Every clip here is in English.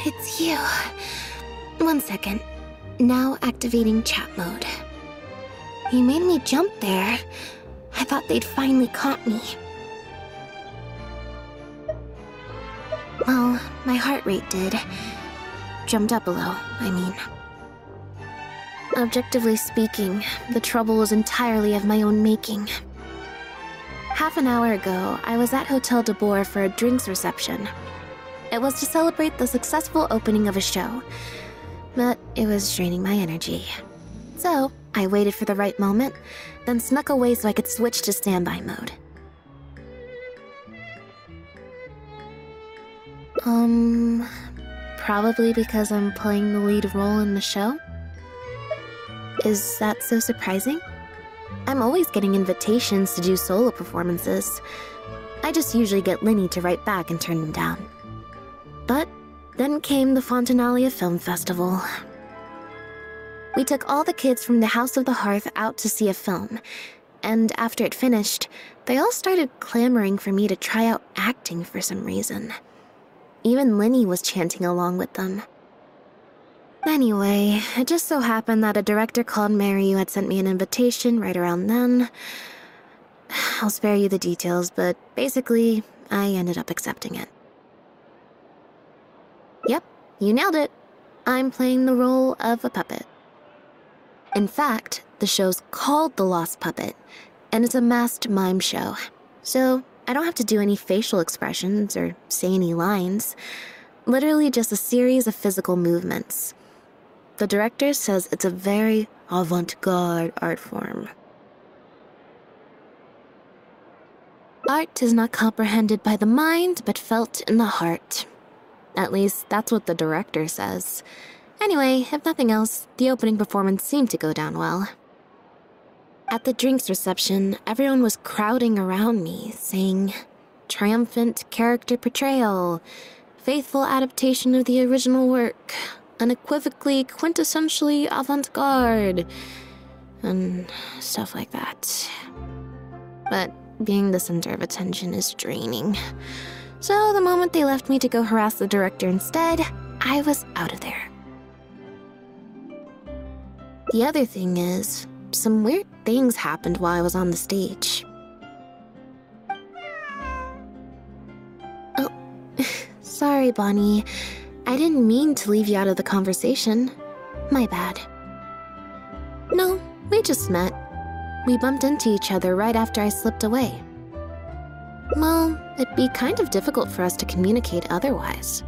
it's you. 1 second. Now activating chat mode. You made me jump there. I thought they'd finally caught me. Well, my heart rate did. Jumped up a little, I mean. Objectively speaking, the trouble was entirely of my own making. Half an hour ago, I was at Hotel de Boer for a drinks reception. It was to celebrate the successful opening of a show, but it was draining my energy. So, I waited for the right moment, then snuck away so I could switch to standby mode. Probably because I'm playing the lead role in the show? Is that so surprising? I'm always getting invitations to do solo performances. I just usually get Linny to write back and turn them down. But then came the Fontanalia Film Festival. We took all the kids from the House of the Hearth out to see a film, and after it finished, they all started clamoring for me to try out acting for some reason. Even Linny was chanting along with them. Anyway, it just so happened that a director called Mariu had sent me an invitation right around then. I'll spare you the details, but basically, I ended up accepting it. Yep, you nailed it. I'm playing the role of a puppet. In fact, the show's called The Lost Puppet, and it's a masked mime show. So, I don't have to do any facial expressions or say any lines. Literally just a series of physical movements. The director says it's a very avant-garde art form. Art is not comprehended by the mind, but felt in the heart. At least, that's what the director says. Anyway, if nothing else, the opening performance seemed to go down well. At the drinks reception, everyone was crowding around me, saying, "Triumphant character portrayal, faithful adaptation of the original work, unequivocally, quintessentially avant-garde," and stuff like that. But being the center of attention is draining. So the moment they left me to go harass the director instead, I was out of there. The other thing is, some weird things happened while I was on the stage. Oh, sorry, Bonnie. I didn't mean to leave you out of the conversation. My bad. No, we just met. We bumped into each other right after I slipped away. Well, it'd be kind of difficult for us to communicate otherwise.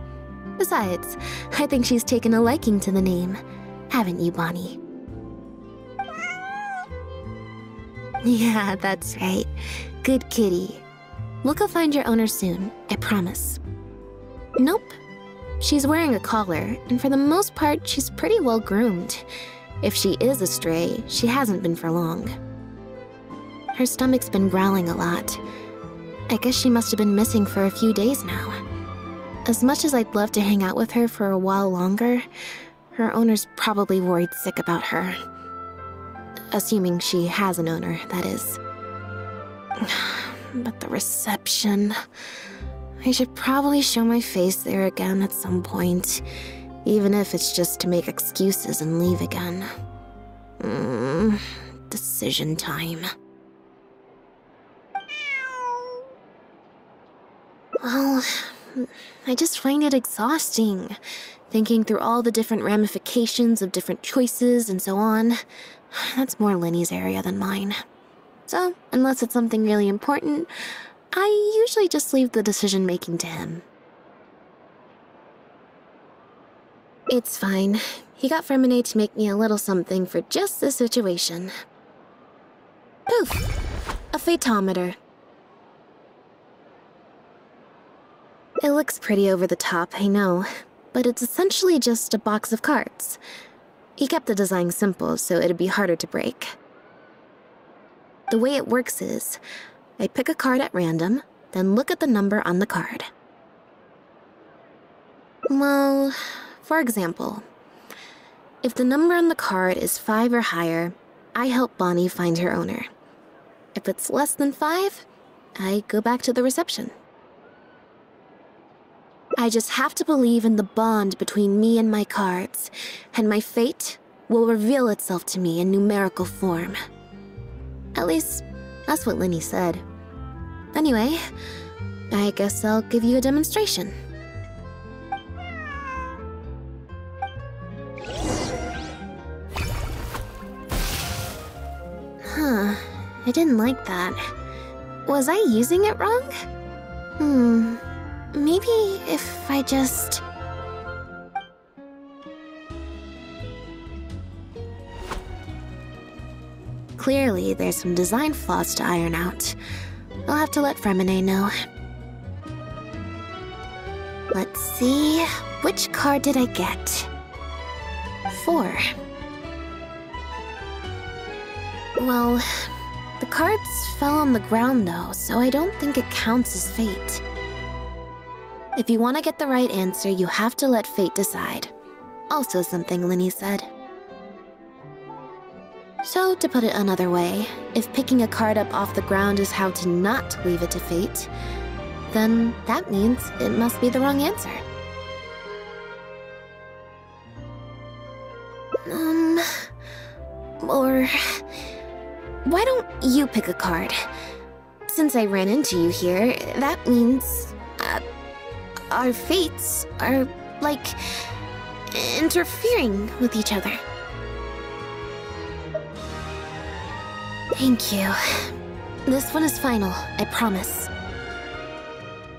Besides, I think she's taken a liking to the name. Haven't you, Bonnie? Yeah, that's right. Good kitty. We'll go find your owner soon, I promise. Nope. She's wearing a collar, and for the most part, she's pretty well groomed. If she is a stray, she hasn't been for long. Her stomach's been growling a lot. I guess she must have been missing for a few days now. As much as I'd love to hang out with her for a while longer, her owner's probably worried sick about her. Assuming she has an owner, that is. But the reception... I should probably show my face there again at some point, even if it's just to make excuses and leave again. Decision time. Well, I just find it exhausting, thinking through all the different ramifications of different choices and so on. That's more Linny's area than mine. So, unless it's something really important, I usually just leave the decision-making to him. It's fine. He got Fremine to make me a little something for just this situation. Poof! A phaetometer. It looks pretty over the top, I know, but it's essentially just a box of cards. He kept the design simple, so it'd be harder to break. The way it works is, I pick a card at random, then look at the number on the card. Well, for example, if the number on the card is 5 or higher, I help Bonnie find her owner. If it's less than 5, I go back to the reception. I I just have to believe in the bond between me and my cards, and my fate will reveal itself to me in numerical form. At least, that's what Linny said. Anyway, I guess I'll give you a demonstration. Huh, I didn't like that. Was I using it wrong? Maybe if I just... Clearly, there's some design flaws to iron out. I'll have to let Fremine know. Let's see... Which card did I get? 4. Well, the cards fell on the ground though, so I don't think it counts as fate. If you want to get the right answer, you have to let fate decide. Also something Linny said. So, to put it another way, if picking a card up off the ground is how to not leave it to fate, then that means it must be the wrong answer. Or... Why don't you pick a card? Since I ran into you here, that means... our fates are, like, interfering with each other. Thank you. This one is final, I promise.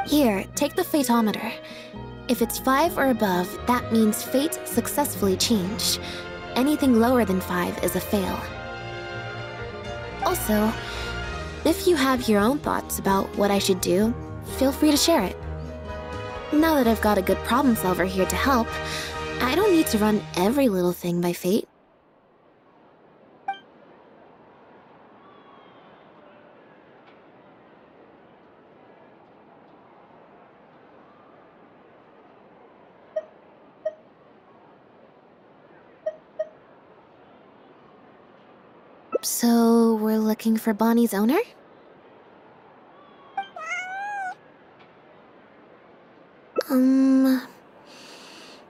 Here, take the Fatometer. If it's 5 or above, that means fate successfully changed. Anything lower than 5 is a fail. Also, if you have your own thoughts about what I should do, feel free to share it. Now that I've got a good problem solver here to help, I don't need to run every little thing by fate. So, we're looking for Bonnie's owner?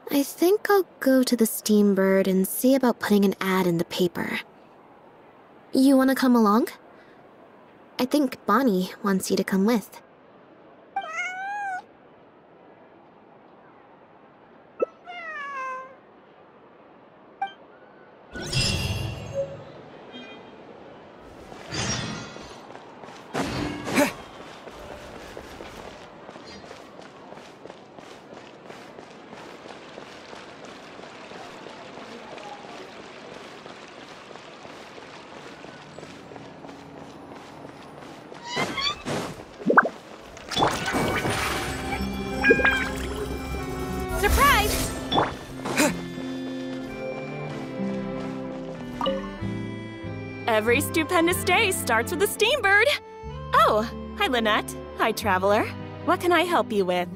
I think I'll go to the Steambird and see about putting an ad in the paper. You wanna come along? I think Bonnie wants you to come with. Surprise! Every stupendous day starts with a Steambird. Oh, hi Lynette. Hi Traveler. What can I help you with?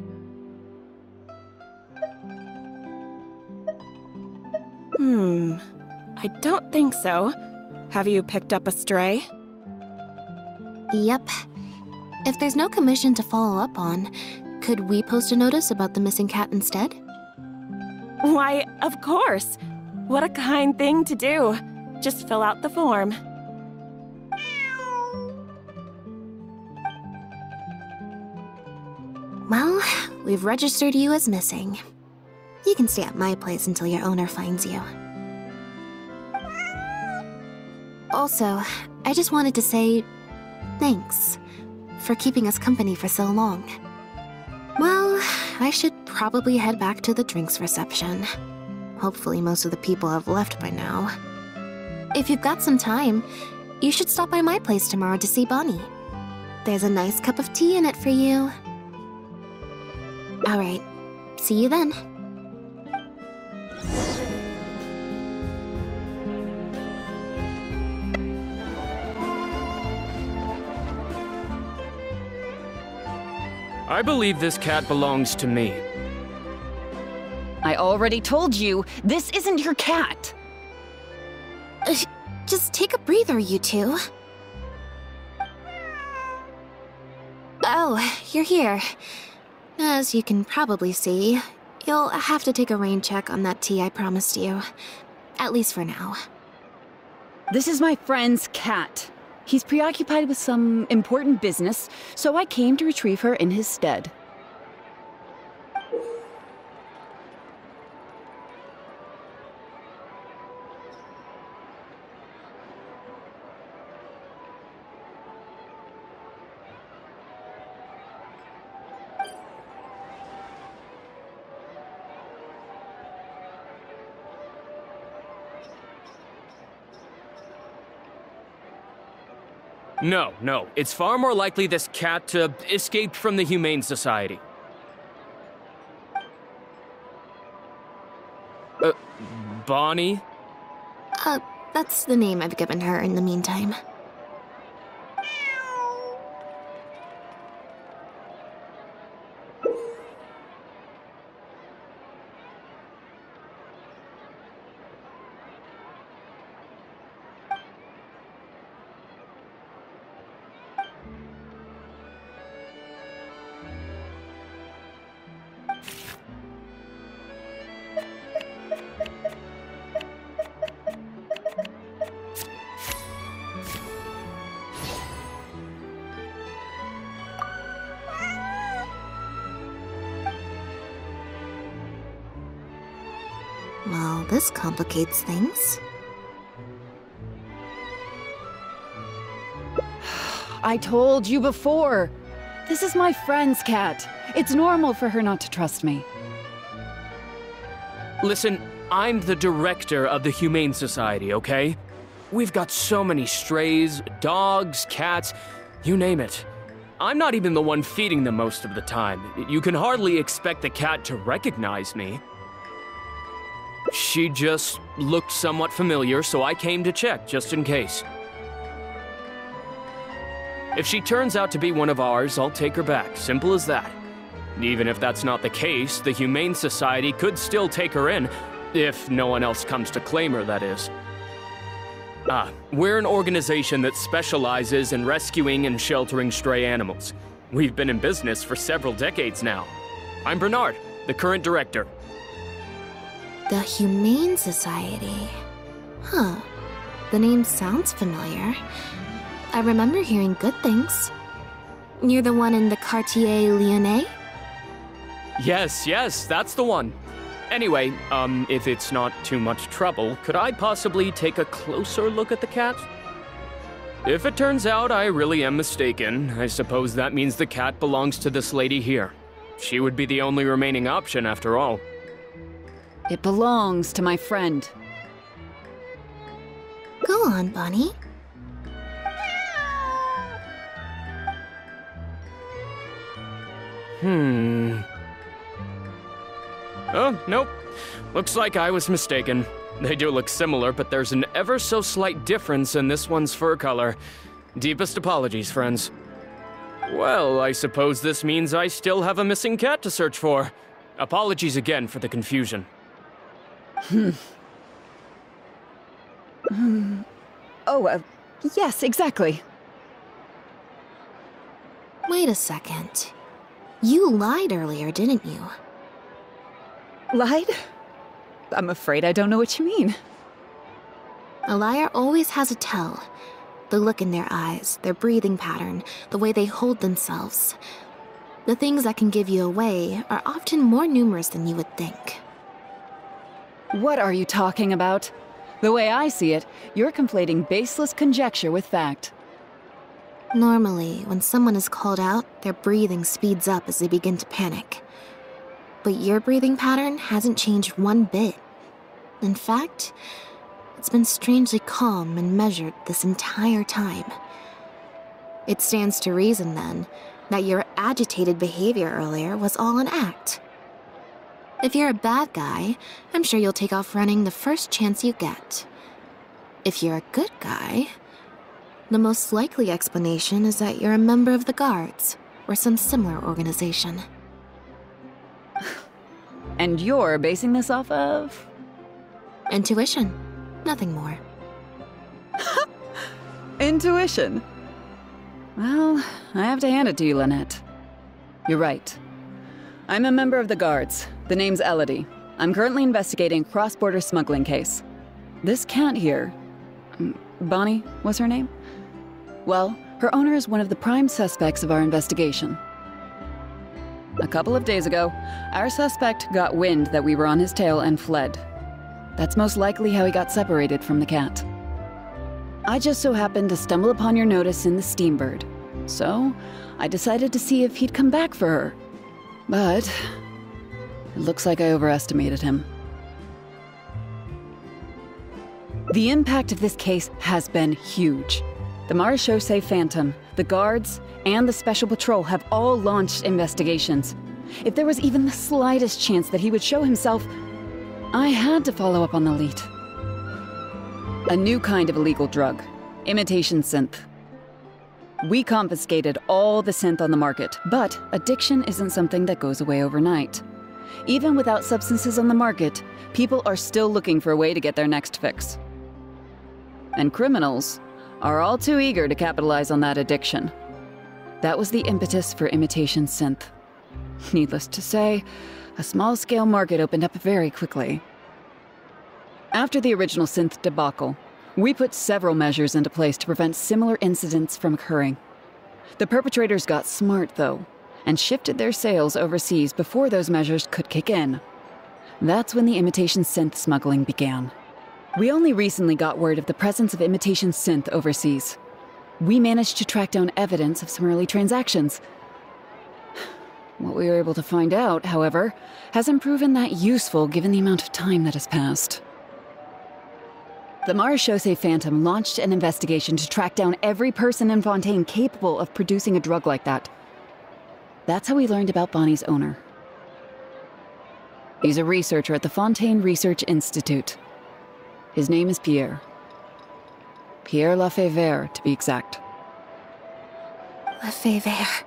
I don't think so. Have you picked up a stray? Yep. If there's no commission to follow up on, could we post a notice about the missing cat instead? Why, of course. What a kind thing to do. Just fill out the form. Well, we've registered you as missing. You can stay at my place until your owner finds you. Also, I just wanted to say thanks for keeping us company for so long. Well, I should probably head back to the drinks reception. Hopefully most of the people have left by now. If you've got some time, you should stop by my place tomorrow to see Bonnie. There's a nice cup of tea in it for you. Alright, see you then. I believe this cat belongs to me. I already told you, this isn't your cat. Just take a breather, you two. Oh, you're here. As you can probably see, you'll have to take a rain check on that tea I promised you. At least for now. This is my friend's cat. He's preoccupied with some important business, so I came to retrieve her in his stead. No. It's far more likely this cat escaped from the Humane Society. Bonnie? That's the name I've given her in the meantime. Well, this complicates things. I told you before. This is my friend's cat. It's normal for her not to trust me. Listen, I'm the director of the Humane Society, okay? We've got so many strays, dogs, cats, you name it. I'm not even the one feeding them most of the time. You can hardly expect the cat to recognize me. She just looked somewhat familiar, so I came to check, just in case. If she turns out to be one of ours, I'll take her back. Simple as that. Even if that's not the case, the Humane Society could still take her in, if no one else comes to claim her, that is. We're an organization that specializes in rescuing and sheltering stray animals. We've been in business for several decades now. I'm Bernard, the current director. The Humane Society. Huh. The name sounds familiar. I remember hearing good things. You're the one in the Quartier Lyonnais? Yes, that's the one. Anyway, if it's not too much trouble, could I possibly take a closer look at the cat? If it turns out I really am mistaken, I suppose that means the cat belongs to this lady here. She would be the only remaining option after all. It belongs to my friend. Go on, Bonnie. Oh, nope. Looks like I was mistaken. They do look similar, but there's an ever so slight difference in this one's fur color. Deepest apologies, friends. Well, I suppose this means I still have a missing cat to search for. Apologies again for the confusion. Yes, exactly. Wait a second. You lied earlier, didn't you? Lied? I'm afraid I don't know what you mean. A liar always has a tell. The look in their eyes, their breathing pattern, the way they hold themselves. The things that can give you away are often more numerous than you would think. What are you talking about? The way I see it, you're conflating baseless conjecture with fact. Normally, when someone is called out, their breathing speeds up as they begin to panic. But your breathing pattern hasn't changed one bit. In fact, it's been strangely calm and measured this entire time. It stands to reason, then, that your agitated behavior earlier was all an act. If you're a bad guy, I'm sure you'll take off running the first chance you get. If you're a good guy, the most likely explanation is that you're a member of the Guards, or some similar organization. And you're basing this off of? Intuition. Nothing more. Intuition. Well, I have to hand it to you, Lynette. You're right. I'm a member of the Guards. The name's Elodie. I'm currently investigating a cross-border smuggling case. This cat here... Bonnie was her name? Well, her owner is one of the prime suspects of our investigation. A couple of days ago, our suspect got wind that we were on his tail and fled. That's most likely how he got separated from the cat. I just so happened to stumble upon your notice in the Steambird, so I decided to see if he'd come back for her. But it looks like I overestimated him. The impact of this case has been huge. The Marechaussee Phantom, the Guards, and the Special Patrol have all launched investigations. If there was even the slightest chance that he would show himself, I had to follow up on the lead. A new kind of illegal drug, imitation synth. We confiscated all the synth on the market, but addiction isn't something that goes away overnight. Even without substances on the market, people are still looking for a way to get their next fix. And criminals are all too eager to capitalize on that addiction. That was the impetus for imitation synth. Needless to say, a small-scale market opened up very quickly. After the original synth debacle, we put several measures into place to prevent similar incidents from occurring. The perpetrators got smart, though, and shifted their sales overseas before those measures could kick in. That's when the imitation synth smuggling began. We only recently got word of the presence of imitation synth overseas. We managed to track down evidence of some early transactions. What we were able to find out, however, hasn't proven that useful given the amount of time that has passed. The Marechaussee Phantom launched an investigation to track down every person in Fontaine capable of producing a drug like that. That's how we learned about Bonnie's owner. He's a researcher at the Fontaine Research Institute. His name is Pierre. Pierre Lafayette, to be exact. Lefebvre.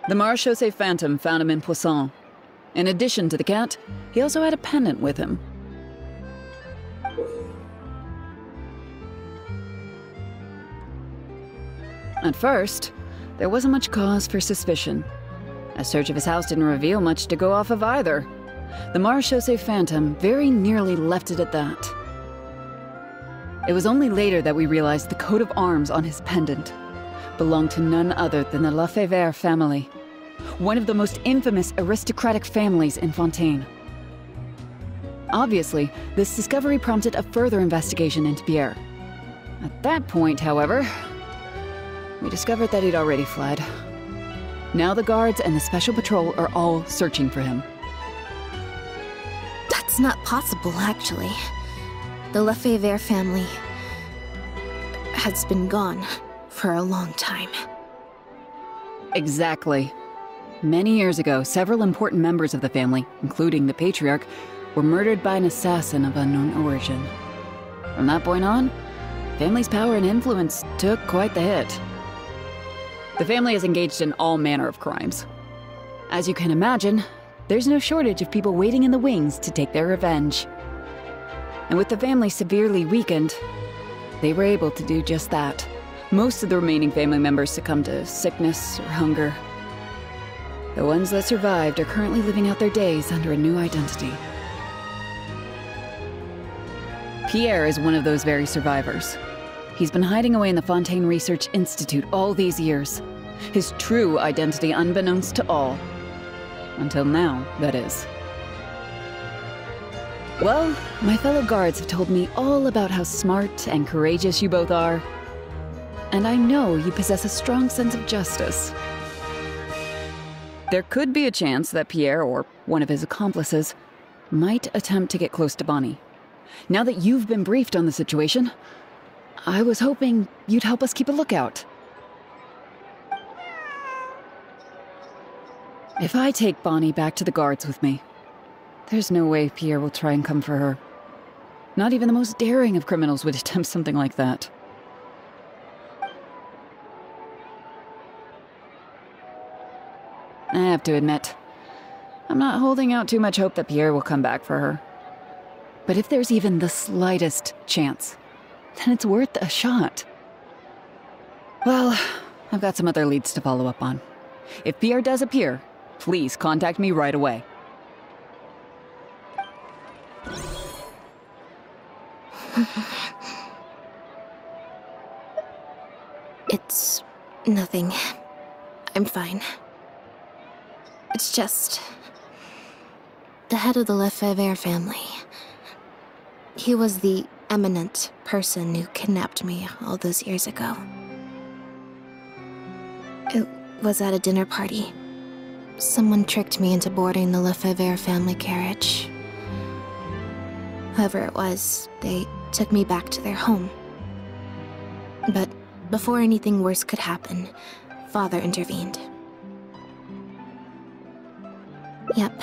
The Marechaussee Phantom found him in Poisson. In addition to the cat, he also had a pendant with him. At first, there wasn't much cause for suspicion. A search of his house didn't reveal much to go off of either. The Marechaussee Phantom very nearly left it at that. It was only later that we realized the coat of arms on his pendant belonged to none other than the Lafayette family, one of the most infamous aristocratic families in Fontaine. Obviously, this discovery prompted a further investigation into Pierre. At that point, however, we discovered that he'd already fled. Now the Guards and the Special Patrol are all searching for him. That's not possible, actually. The Lefebvre family has been gone for a long time. Exactly. Many years ago, several important members of the family, including the Patriarch, were murdered by an assassin of unknown origin. From that point on, family's power and influence took quite the hit. The family is engaged in all manner of crimes. As you can imagine, there's no shortage of people waiting in the wings to take their revenge. And with the family severely weakened, they were able to do just that. Most of the remaining family members succumbed to sickness or hunger. The ones that survived are currently living out their days under a new identity. Pierre is one of those very survivors. He's been hiding away in the Fontaine Research Institute all these years. His true identity unbeknownst to all. Until now, that is. Well, my fellow guards have told me all about how smart and courageous you both are. And I know you possess a strong sense of justice. There could be a chance that Pierre, or one of his accomplices, might attempt to get close to Bonnie. Now that you've been briefed on the situation, I was hoping you'd help us keep a lookout. If I take Bonnie back to the Guards with me, there's no way Pierre will try and come for her. Not even the most daring of criminals would attempt something like that. I have to admit, I'm not holding out too much hope that Pierre will come back for her. But if there's even the slightest chance, then it's worth a shot. Well, I've got some other leads to follow up on. If Pierre does appear, please contact me right away. It's nothing. I'm fine. It's just... the head of the Lefebvre family. He was the eminent person who kidnapped me all those years ago. It was at a dinner party. Someone tricked me into boarding the Lefebvre family carriage. Whoever it was, they took me back to their home. But before anything worse could happen, Father intervened. Yep.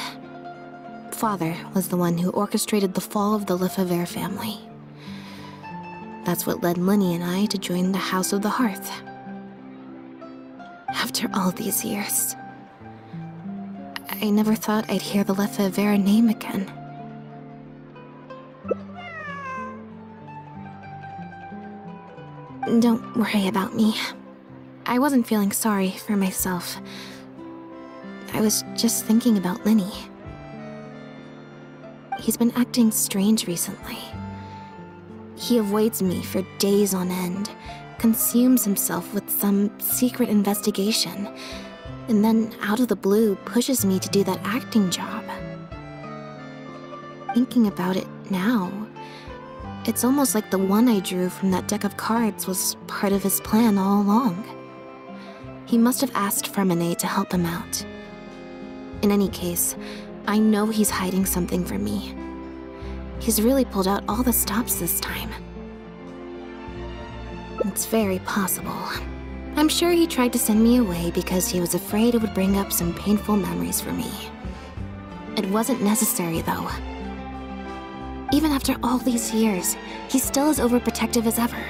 Father was the one who orchestrated the fall of the Lefebvre family. That's what led Linny and I to join the House of the Hearth. After all these years, I never thought I'd hear the Lefebvre name again. Don't worry about me. I wasn't feeling sorry for myself. I was just thinking about Linny. He's been acting strange recently. He avoids me for days on end, consumes himself with some secret investigation, and then out of the blue pushes me to do that acting job. Thinking about it now, it's almost like the one I drew from that deck of cards was part of his plan all along. He must have asked Fremine to help him out. In any case, I know he's hiding something from me. He's really pulled out all the stops this time. It's very possible. I'm sure he tried to send me away because he was afraid it would bring up some painful memories for me. It wasn't necessary, though. Even after all these years, he's still as overprotective as ever.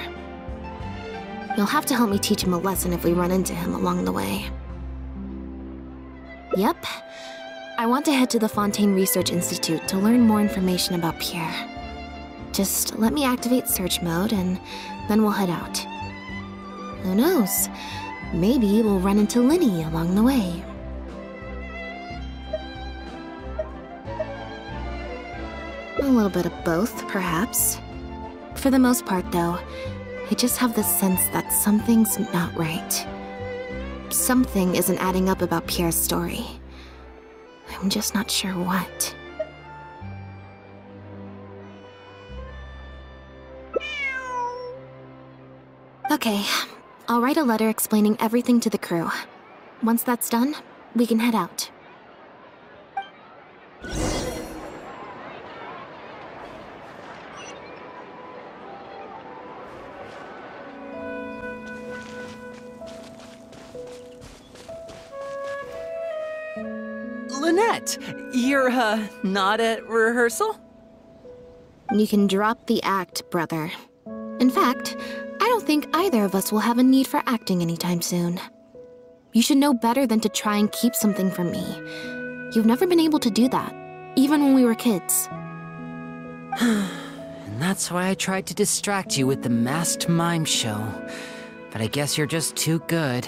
You'll have to help me teach him a lesson if we run into him along the way. Yep. I want to head to the Fontaine Research Institute to learn more information about Pierre. Just let me activate search mode and then we'll head out. Who knows? Maybe we'll run into Linny along the way. A little bit of both, perhaps. For the most part, though, I just have the sense that something's not right. Something isn't adding up about Pierre's story. I'm just not sure what. Okay, I'll write a letter explaining everything to the crew. Once that's done, we can head out. Lynette, you're, not at rehearsal? You can drop the act, brother. In fact, I don't think either of us will have a need for acting anytime soon. You should know better than to try and keep something from me. You've never been able to do that, even when we were kids. And that's why I tried to distract you with the masked mime show. But I guess you're just too good.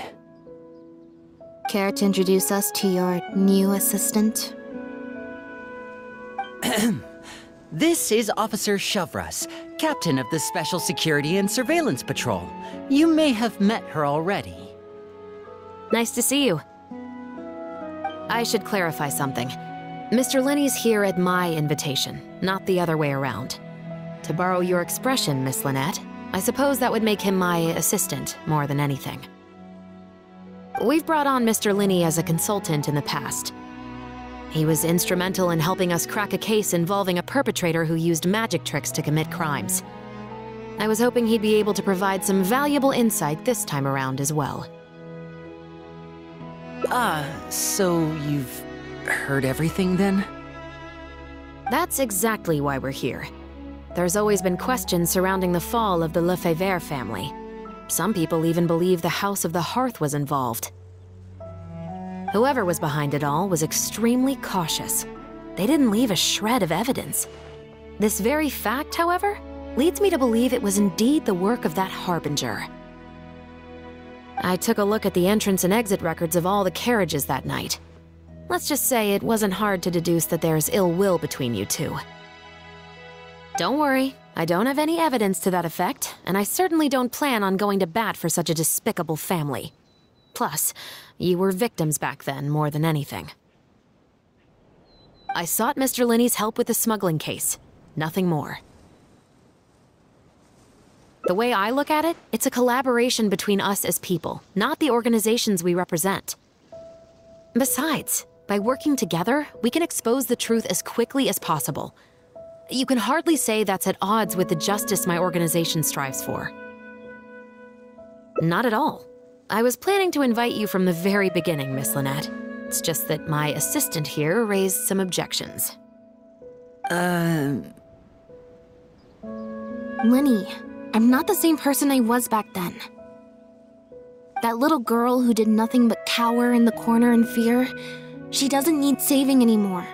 Care to introduce us to your new assistant? This is Officer Shovras, captain of the Special Security and Surveillance Patrol. You may have met her already. Nice to see you. I should clarify something. Mr. Lenny's here at my invitation, not the other way around. To borrow your expression, Miss Lynette, I suppose that would make him my assistant more than anything. We've brought on Mr. Lenny as a consultant in the past. He was instrumental in helping us crack a case involving a perpetrator who used magic tricks to commit crimes. I was hoping he'd be able to provide some valuable insight this time around as well. So you've heard everything then? That's exactly why we're here. There's always been questions surrounding the fall of the Lefebvre family. Some people even believe the House of the Hearth was involved. Whoever was behind it all was extremely cautious. They didn't leave a shred of evidence. This very fact, however, leads me to believe it was indeed the work of that harbinger. I took a look at the entrance and exit records of all the carriages that night. Let's just say it wasn't hard to deduce that there's ill will between you two. Don't worry, I don't have any evidence to that effect, and I certainly don't plan on going to bat for such a despicable family. Plus, you were victims back then more than anything. I sought Mr. Linney's help with the smuggling case. Nothing more. The way I look at it, it's a collaboration between us as people, not the organizations we represent. Besides, by working together, we can expose the truth as quickly as possible. You can hardly say that's at odds with the justice my organization strives for. Not at all. I was planning to invite you from the very beginning, Miss Lynette. It's just that my assistant here raised some objections. Lenny, I'm not the same person I was back then. That little girl who did nothing but cower in the corner in fear, she doesn't need saving anymore.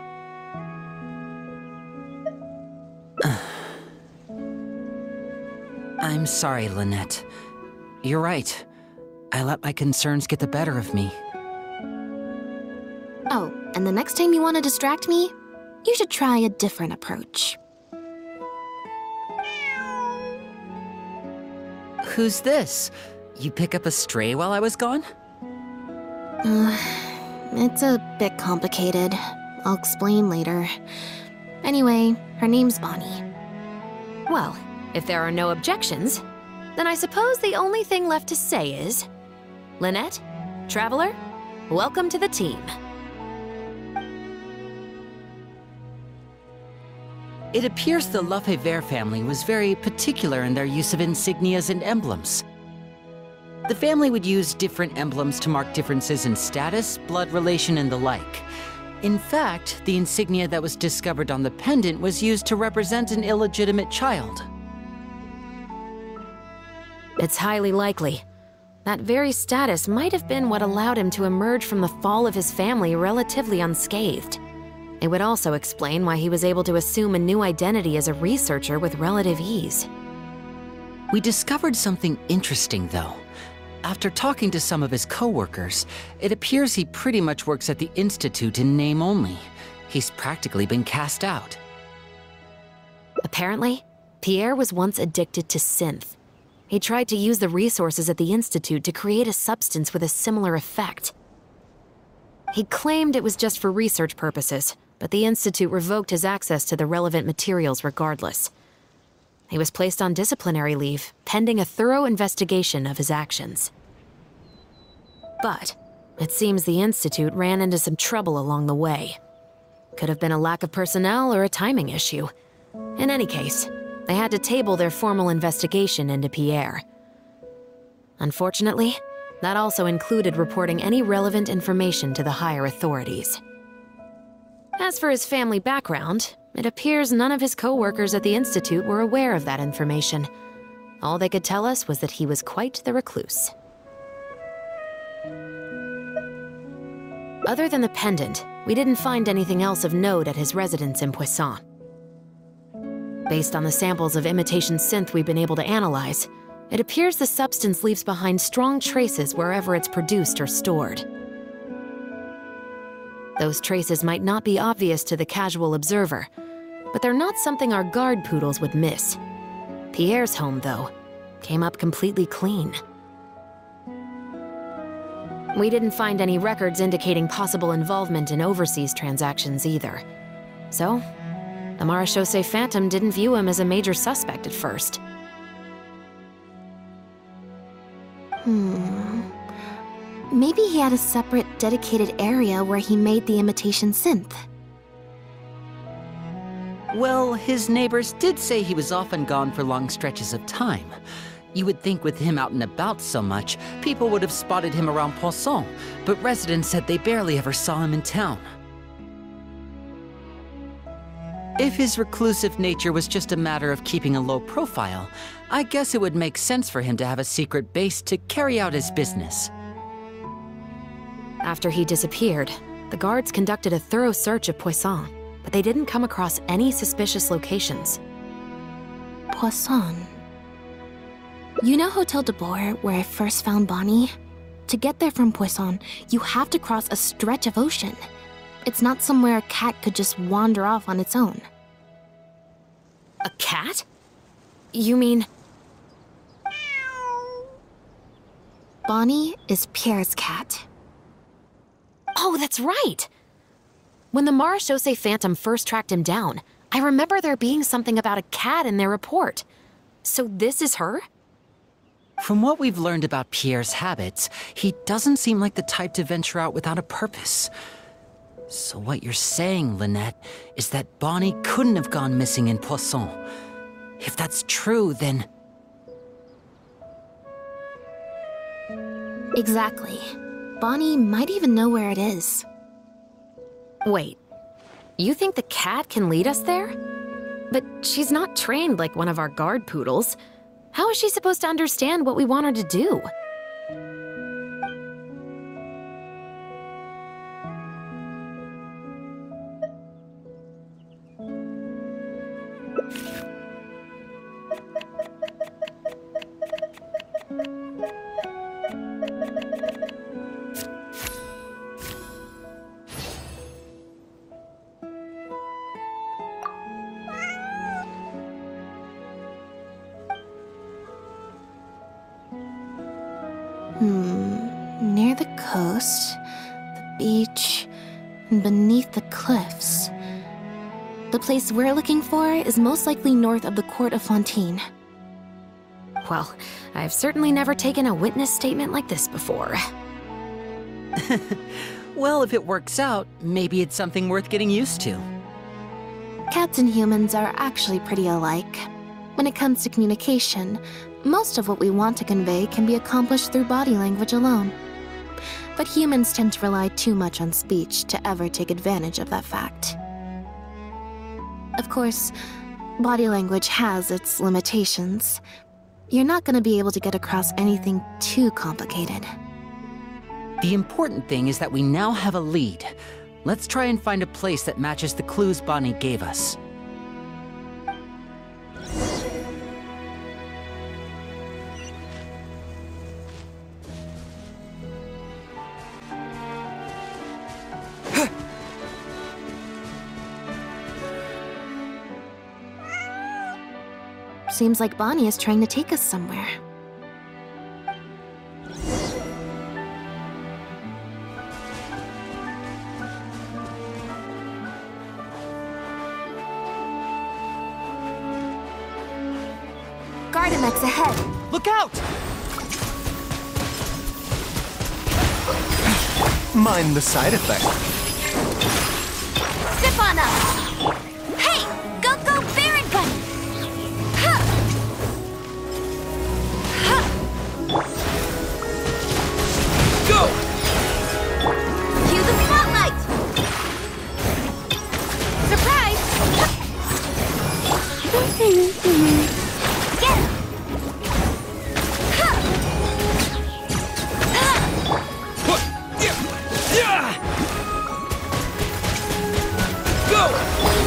I'm sorry, Lynette. You're right. I let my concerns get the better of me. Oh, and the next time you want to distract me, you should try a different approach. Who's this? You pick up a stray while I was gone? It's a bit complicated. I'll explain later. Anyway, her name's Bonnie. Well, if there are no objections, then I suppose the only thing left to say is... Lynette, Traveler, welcome to the team. It appears the Lefebvre family was very particular in their use of insignias and emblems. The family would use different emblems to mark differences in status, blood relation, and the like. In fact, the insignia that was discovered on the pendant was used to represent an illegitimate child. It's highly likely. That very status might have been what allowed him to emerge from the fall of his family relatively unscathed. It would also explain why he was able to assume a new identity as a researcher with relative ease. We discovered something interesting, though. After talking to some of his co-workers, it appears he pretty much works at the Institute in name only. He's practically been cast out. Apparently, Pierre was once addicted to synth. He tried to use the resources at the Institute to create a substance with a similar effect. He claimed it was just for research purposes, but the Institute revoked his access to the relevant materials regardless. He was placed on disciplinary leave, pending a thorough investigation of his actions. But it seems the Institute ran into some trouble along the way. Could have been a lack of personnel or a timing issue. In any case, they had to table their formal investigation into Pierre. Unfortunately, that also included reporting any relevant information to the higher authorities. As for his family background, it appears none of his co-workers at the Institute were aware of that information. All they could tell us was that he was quite the recluse. Other than the pendant, we didn't find anything else of note at his residence in Poisson. Based on the samples of imitation synth we've been able to analyze, it appears the substance leaves behind strong traces wherever it's produced or stored. Those traces might not be obvious to the casual observer, but they're not something our guard poodles would miss. Pierre's home, though, came up completely clean. We didn't find any records indicating possible involvement in overseas transactions either. So, the Marechaussee Phantom didn't view him as a major suspect at first. Maybe he had a separate, dedicated area where he made the imitation synth. Well, his neighbors did say he was often gone for long stretches of time. You would think with him out and about so much, people would have spotted him around Poisson, but residents said they barely ever saw him in town. If his reclusive nature was just a matter of keeping a low profile, I guess it would make sense for him to have a secret base to carry out his business. After he disappeared, the guards conducted a thorough search of Poisson, but they didn't come across any suspicious locations. Poisson. You know Hotel de Boer, where I first found Bonnie? To get there from Poisson, you have to cross a stretch of ocean. It's not somewhere a cat could just wander off on its own. A cat? You mean... Bonnie is Pierre's cat. Oh, that's right! When the Marechaussee Phantom first tracked him down, I remember there being something about a cat in their report. So this is her? From what we've learned about Pierre's habits, he doesn't seem like the type to venture out without a purpose. So what you're saying, Lynette, is that Bonnie couldn't have gone missing in Poisson. If that's true, then... Exactly. Bonnie might even know where it is. Wait, you think the cat can lead us there? But she's not trained like one of our guard poodles. How is she supposed to understand what we want her to do? Near the coast, the beach, and beneath the cliffs. The place we're looking for is most likely north of the Court of Fontaine. Well, I've certainly never taken a witness statement like this before. Well, if it works out, maybe it's something worth getting used to. Cats and humans are actually pretty alike. When it comes to communication, most of what we want to convey can be accomplished through body language alone. But humans tend to rely too much on speech to ever take advantage of that fact. Of course, body language has its limitations. You're not going to be able to get across anything too complicated. The important thing is that we now have a lead. Let's try and find a place that matches the clues Bonnie gave us. Seems like Bonnie is trying to take us somewhere. Gardamex ahead! Look out! Mind the side effect. Sip on us! Hey! Go Baron Gun! Go! Cue the spotlight! Surprise! Get him! Go!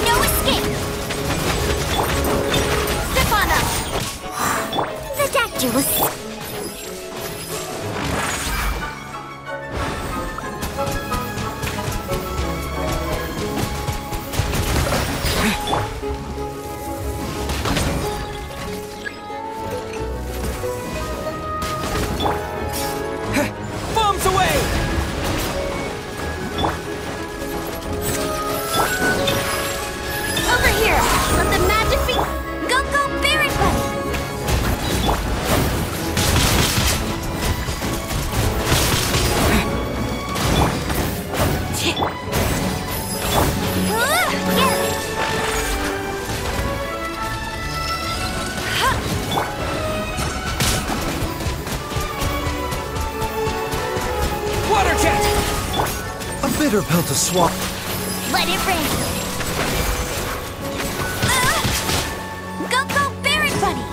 No escape! Step on up! Ridiculous! Bombs away! Over here! Let the magic be... Go Baron Buddy! Water jet! A bitter pill to swallow. Let it rain! Go Baron Buddy!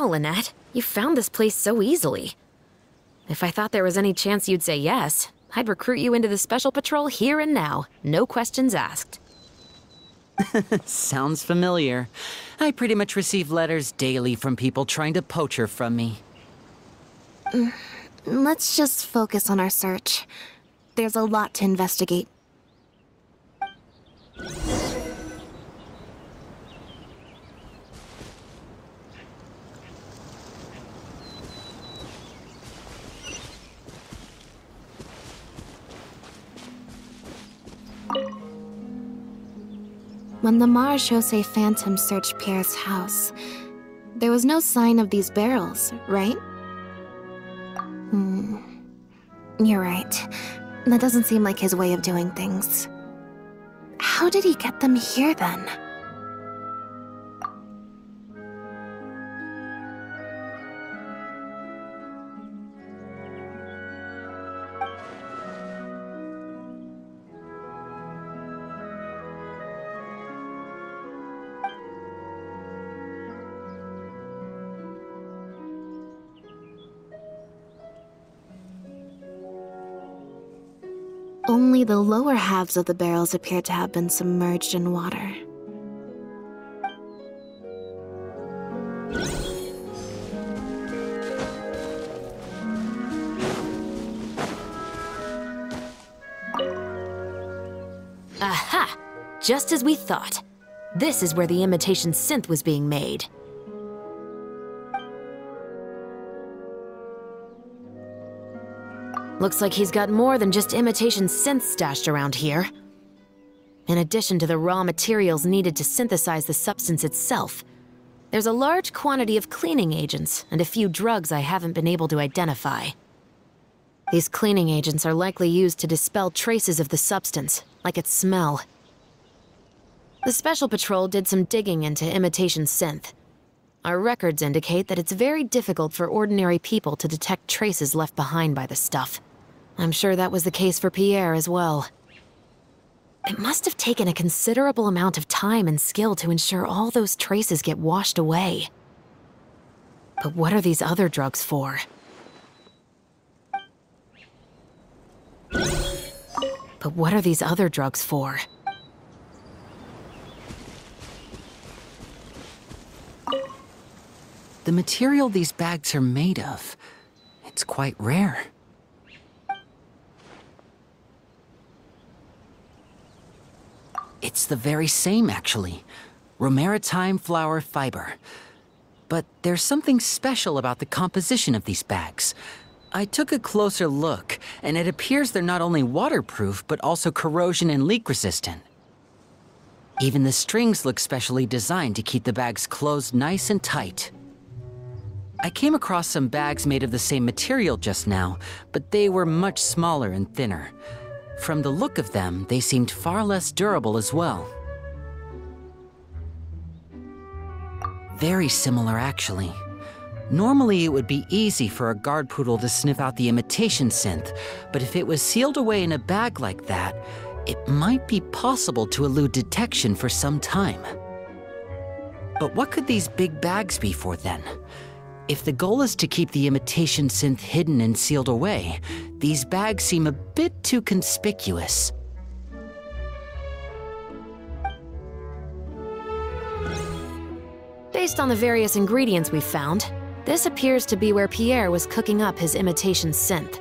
Wow, Lynette. You found this place so easily. If I thought there was any chance you'd say yes, I'd recruit you into the Special Patrol here and now. No questions asked. Sounds familiar. I pretty much receive letters daily from people trying to poach her from me. Let's just focus on our search. There's a lot to investigate. When the Marechaussee Phantom searched Pierre's house, there was no sign of these barrels, right? You're right. That doesn't seem like his way of doing things. How did he get them here, then? Only the lower halves of the barrels appear to have been submerged in water. Aha! Just as we thought. This is where the imitation synth was being made. Looks like he's got more than just imitation synths stashed around here. In addition to the raw materials needed to synthesize the substance itself, there's a large quantity of cleaning agents and a few drugs I haven't been able to identify. These cleaning agents are likely used to dispel traces of the substance, like its smell. The Special Patrol did some digging into imitation synth. Our records indicate that it's very difficult for ordinary people to detect traces left behind by the stuff. I'm sure that was the case for Pierre as well. It must have taken a considerable amount of time and skill to ensure all those traces get washed away. But what are these other drugs for? But what are these other drugs for? The material these bags are made of, it's quite rare. It's the very same, actually. Romaritime flower fiber. But there's something special about the composition of these bags. I took a closer look, and it appears they're not only waterproof, but also corrosion and leak resistant. Even the strings look specially designed to keep the bags closed nice and tight. I came across some bags made of the same material just now, but they were much smaller and thinner. From the look of them, they seemed far less durable as well. Very similar, actually. Normally, it would be easy for a guard poodle to sniff out the imitation synth, but if it was sealed away in a bag like that, it might be possible to elude detection for some time. But what could these big bags be for then? If the goal is to keep the imitation synth hidden and sealed away, these bags seem a bit too conspicuous. Based on the various ingredients we've found, this appears to be where Pierre was cooking up his imitation synth.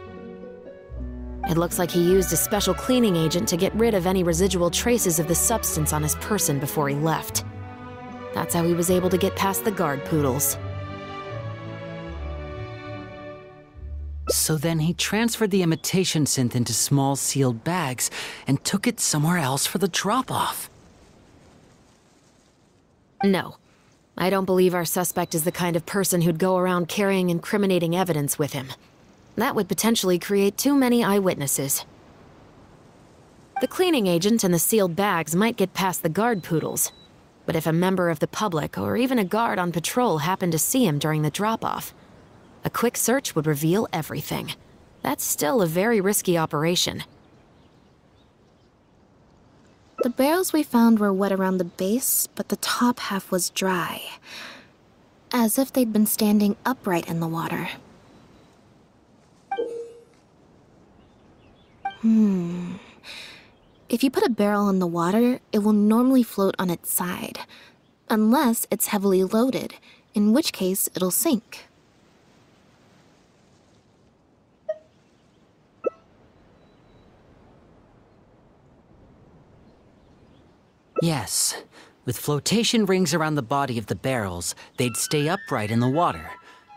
It looks like he used a special cleaning agent to get rid of any residual traces of the substance on his person before he left. That's how he was able to get past the guard poodles. So then he transferred the imitation synth into small sealed bags and took it somewhere else for the drop-off. No. I don't believe our suspect is the kind of person who'd go around carrying incriminating evidence with him. That would potentially create too many eyewitnesses. The cleaning agent and the sealed bags might get past the guard poodles, but if a member of the public or even a guard on patrol happened to see him during the drop-off, a quick search would reveal everything. That's still a very risky operation. The barrels we found were wet around the base, but the top half was dry. as if they'd been standing upright in the water. If you put a barrel in the water, it will normally float on its side, unless it's heavily loaded, in which case it'll sink. Yes. With flotation rings around the body of the barrels, they'd stay upright in the water.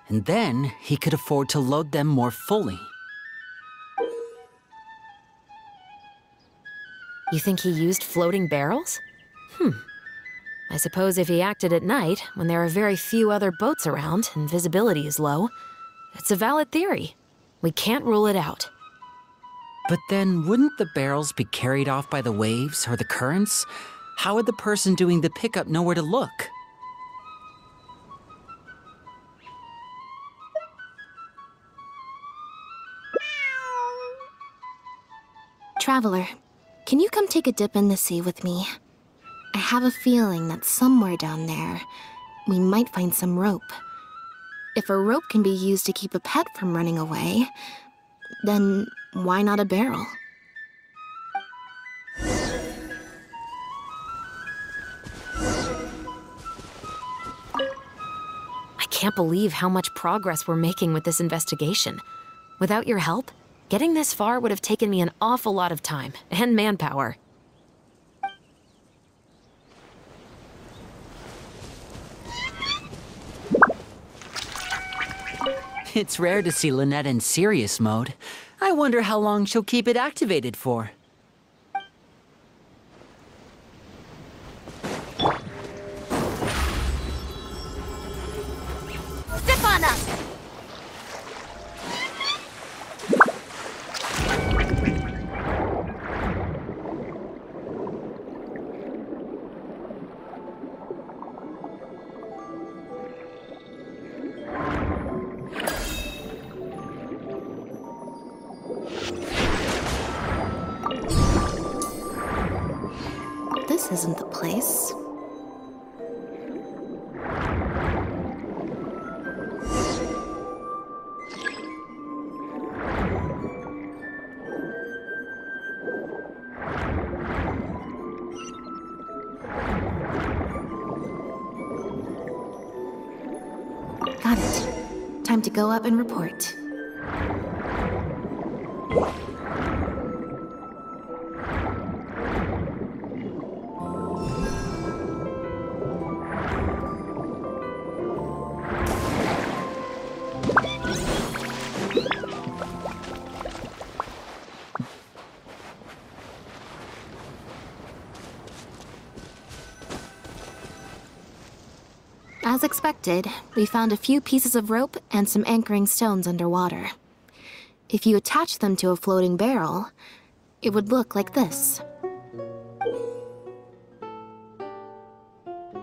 And then he could afford to load them more fully. You think he used floating barrels? I suppose if he acted at night, when there are very few other boats around and visibility is low, it's a valid theory. We can't rule it out. But then, wouldn't the barrels be carried off by the waves or the currents? How would the person doing the pickup know where to look? Traveler, can you come take a dip in the sea with me? I have a feeling that somewhere down there, we might find some rope. If a rope can be used to keep a pet from running away, then why not a barrel? I can't believe how much progress we're making with this investigation. Without your help, getting this far would have taken me an awful lot of time and manpower. It's rare to see Lynette in serious mode. I wonder how long she'll keep it activated for. Step on us! This isn't the place. Got it. Time to go up and report. As expected, we found a few pieces of rope and some anchoring stones underwater. If you attach them to a floating barrel, it would look like this.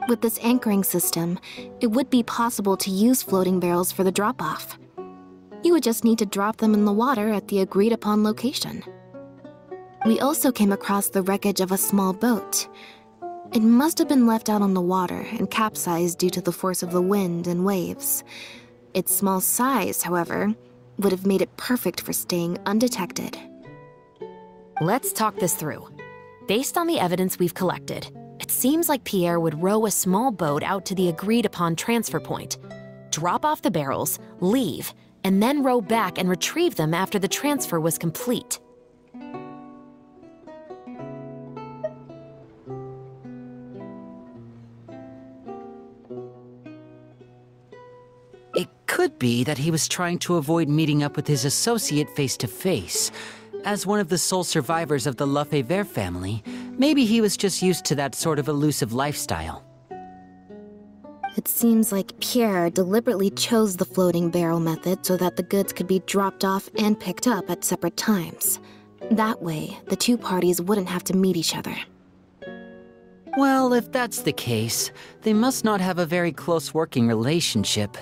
With this anchoring system, it would be possible to use floating barrels for the drop-off. You would just need to drop them in the water at the agreed-upon location. We also came across the wreckage of a small boat. It must have been left out on the water and capsized due to the force of the wind and waves. Its small size, however, would have made it perfect for staying undetected. Let's talk this through. Based on the evidence we've collected, it seems like Pierre would row a small boat out to the agreed-upon transfer point, drop off the barrels, leave, and then row back and retrieve them after the transfer was complete. It could be that he was trying to avoid meeting up with his associate face-to-face. As one of the sole survivors of the Lefebvre family, maybe he was just used to that sort of elusive lifestyle. It seems like Pierre deliberately chose the floating barrel method so that the goods could be dropped off and picked up at separate times. That way, the two parties wouldn't have to meet each other. Well, if that's the case, they must not have a very close working relationship.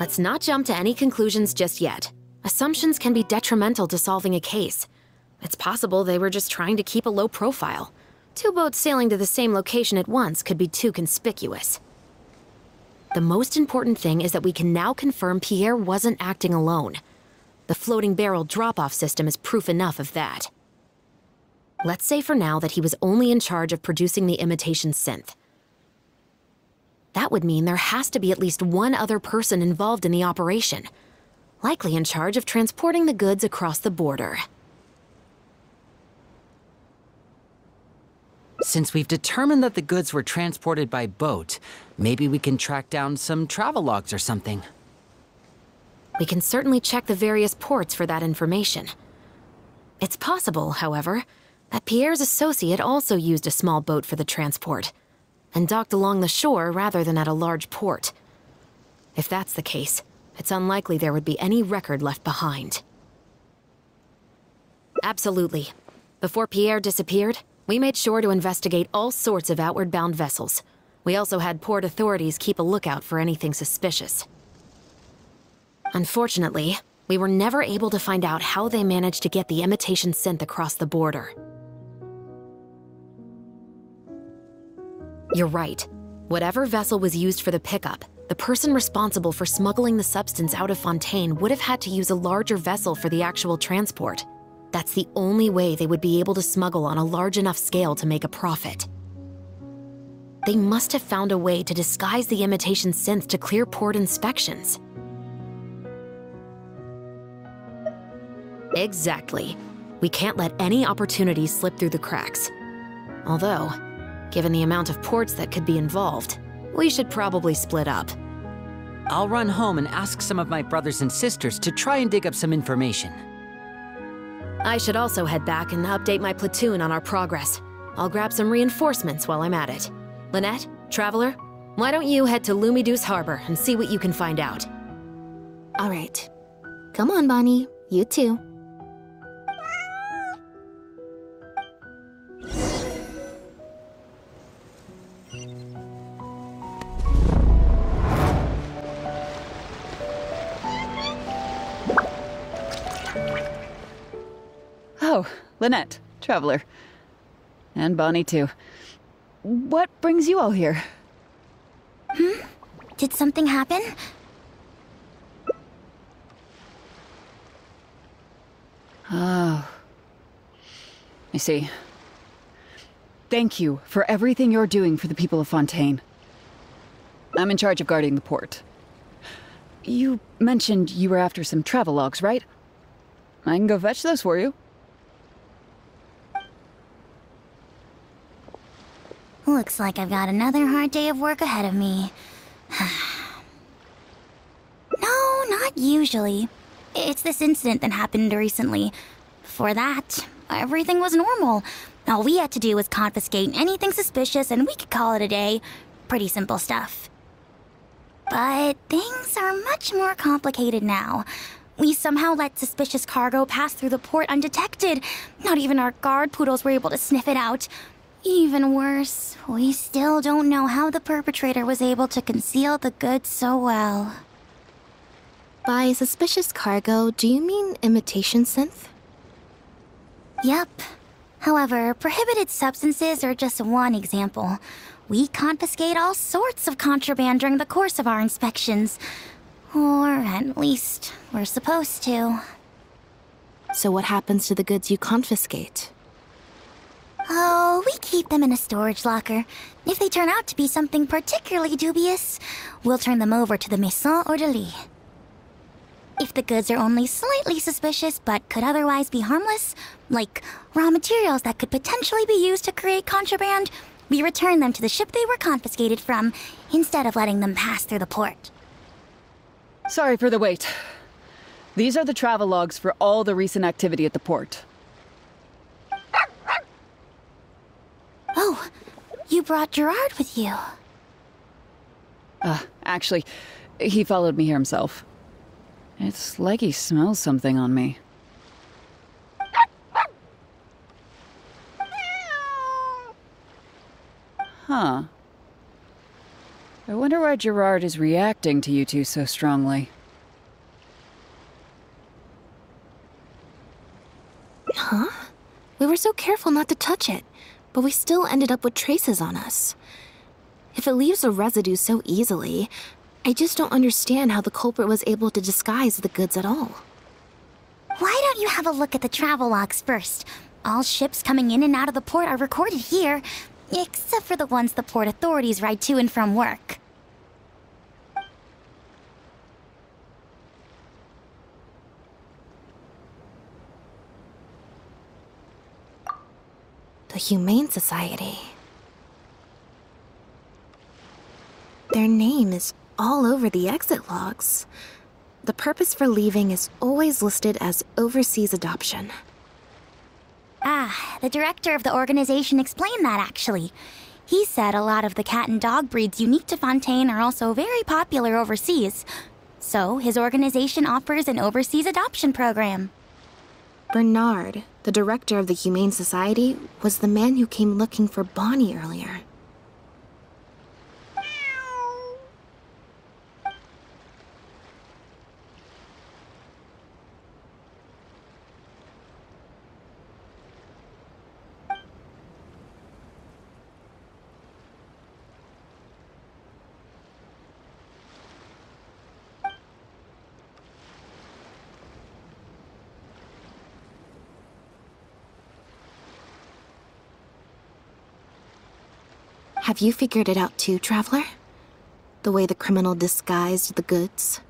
Let's not jump to any conclusions just yet. Assumptions can be detrimental to solving a case. It's possible they were just trying to keep a low profile. Two boats sailing to the same location at once could be too conspicuous. The most important thing is that we can now confirm Pierre wasn't acting alone. The floating barrel drop-off system is proof enough of that. Let's say for now that he was only in charge of producing the imitation synth. That would mean there has to be at least one other person involved in the operation, likely in charge of transporting the goods across the border. Since we've determined that the goods were transported by boat, maybe we can track down some travel logs or something. We can certainly check the various ports for that information. It's possible, however, that Pierre's associate also used a small boat for the transport, and docked along the shore rather than at a large port. If that's the case, it's unlikely there would be any record left behind. Absolutely. Before Pierre disappeared, we made sure to investigate all sorts of outward-bound vessels. We also had port authorities keep a lookout for anything suspicious. Unfortunately, we were never able to find out how they managed to get the imitation synth across the border. You're right. Whatever vessel was used for the pickup, the person responsible for smuggling the substance out of Fontaine would have had to use a larger vessel for the actual transport. That's the only way they would be able to smuggle on a large enough scale to make a profit. They must have found a way to disguise the imitation synth to clear port inspections. Exactly. We can't let any opportunities slip through the cracks. Although, given the amount of ports that could be involved, we should probably split up. I'll run home and ask some of my brothers and sisters to try and dig up some information. I should also head back and update my platoon on our progress. I'll grab some reinforcements while I'm at it. Lynette, Traveler, why don't you head to Lumiduce Harbor and see what you can find out? All right. Come on, Bonnie. You too. Oh, Lynette, Traveler. And Bonnie, too. What brings you all here? Did something happen? Oh. I see. Thank you for everything you're doing for the people of Fontaine. I'm in charge of guarding the port. You mentioned you were after some travel logs, right? I can go fetch those for you. Looks like I've got another hard day of work ahead of me. No, not usually. It's this incident that happened recently. Before that, everything was normal. All we had to do was confiscate anything suspicious and we could call it a day. Pretty simple stuff. But things are much more complicated now. We somehow let suspicious cargo pass through the port undetected. Not even our guard poodles were able to sniff it out. Even worse, we still don't know how the perpetrator was able to conceal the goods so well. By suspicious cargo, do you mean imitation synth? Yep. However, prohibited substances are just one example. We confiscate all sorts of contraband during the course of our inspections. Or at least, we're supposed to. So what happens to the goods you confiscate? Oh, we keep them in a storage locker. If they turn out to be something particularly dubious, we'll turn them over to the Maison Orderly. If the goods are only slightly suspicious but could otherwise be harmless, like raw materials that could potentially be used to create contraband, we return them to the ship they were confiscated from, instead of letting them pass through the port. Sorry for the wait. These are the travel logs for all the recent activity at the port. Oh, you brought Gerard with you. Actually, he followed me here himself. It's like he smells something on me. Huh. I wonder why Gerard is reacting to you two so strongly. Huh? We were so careful not to touch it, but we still ended up with traces on us. If it leaves a residue so easily, I just don't understand how the culprit was able to disguise the goods at all. Why don't you have a look at the travel logs first? All ships coming in and out of the port are recorded here, except for the ones the port authorities ride to and from work. The Humane Society. Their name is all over the exit logs. The purpose for leaving is always listed as overseas adoption. Ah, the director of the organization explained that, actually. He said a lot of the cat and dog breeds unique to Fontaine are also very popular overseas. So, his organization offers an overseas adoption program. Bernard, the director of the Humane Society, was the man who came looking for Bonnie earlier. Have you figured it out too, Traveler? The way the criminal disguised the goods?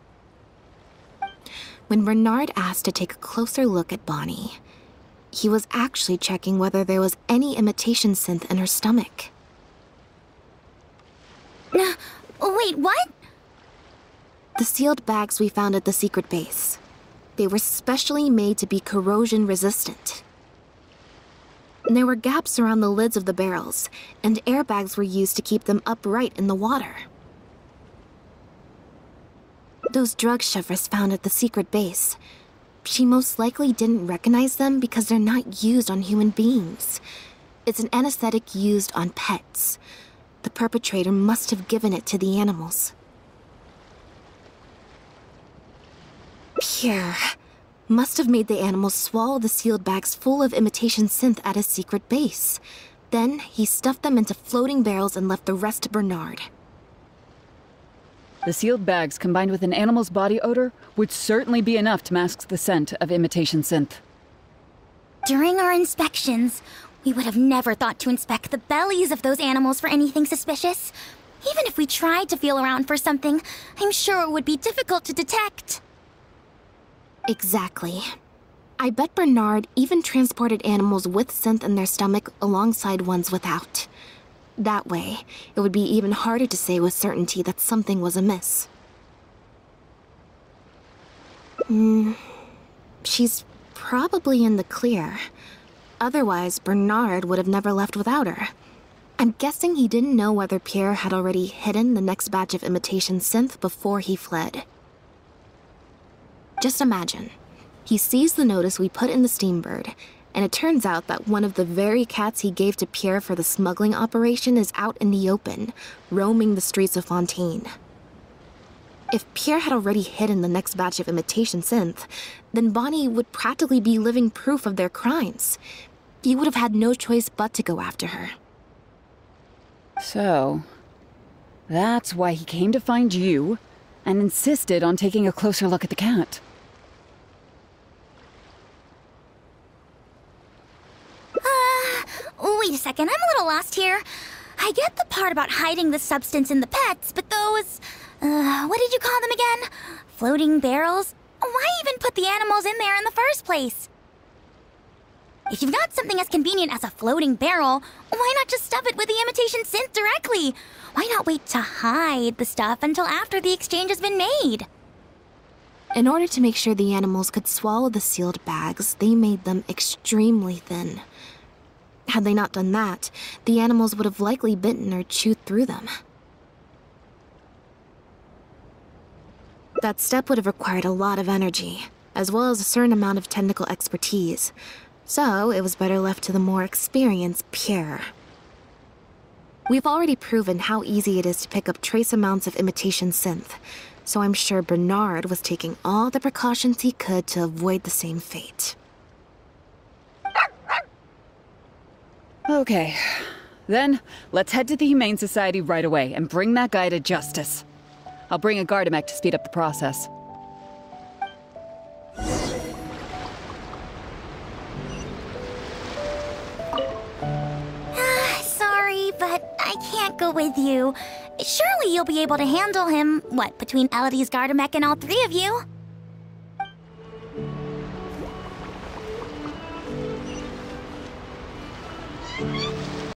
When Bernard asked to take a closer look at Bonnie, he was actually checking whether there was any imitation synth in her stomach. Wait, what? The sealed bags we found at the secret base. They were specially made to be corrosion resistant. There were gaps around the lids of the barrels, and airbags were used to keep them upright in the water. Those drug shovers found at the secret base, she most likely didn't recognize them because they're not used on human beings. It's an anesthetic used on pets. The perpetrator must have given it to the animals. Pierre must have made the animals swallow the sealed bags full of imitation synth at his secret base. Then, he stuffed them into floating barrels and left the rest to Bernard. The sealed bags combined with an animal's body odor would certainly be enough to mask the scent of imitation synth. During our inspections, we would have never thought to inspect the bellies of those animals for anything suspicious. Even if we tried to feel around for something, I'm sure it would be difficult to detect. Exactly. I bet Bernard even transported animals with synth in their stomach alongside ones without. That way, it would be even harder to say with certainty that something was amiss. She's probably in the clear. Otherwise, Bernard would have never left without her. I'm guessing he didn't know whether Pierre had already hidden the next batch of imitation synth before he fled. Just imagine. He sees the notice we put in the Steambird, and it turns out that one of the very cats he gave to Pierre for the smuggling operation is out in the open, roaming the streets of Fontaine. If Pierre had already hidden the next batch of imitation synth, then Bonnie would practically be living proof of their crimes. He would have had no choice but to go after her. So, that's why he came to find you and insisted on taking a closer look at the cat. Wait a second, I'm a little lost here. I get the part about hiding the substance in the pets, but those... what did you call them again? Floating barrels? Why even put the animals in there in the first place? If you've got something as convenient as a floating barrel, why not just stuff it with the imitation synth directly? Why not wait to hide the stuff until after the exchange has been made? In order to make sure the animals could swallow the sealed bags, they made them extremely thin. Had they not done that, the animals would have likely bitten or chewed through them. That step would have required a lot of energy, as well as a certain amount of technical expertise, so it was better left to the more experienced Pierre. We've already proven how easy it is to pick up trace amounts of imitation synth, so I'm sure Bernard was taking all the precautions he could to avoid the same fate. Okay, then let's head to the Humane Society right away and bring that guy to justice. I'll bring a Gardamek to speed up the process. Sorry, but I can't go with you. Surely you'll be able to handle him, between Elodie's Gardamek and all three of you?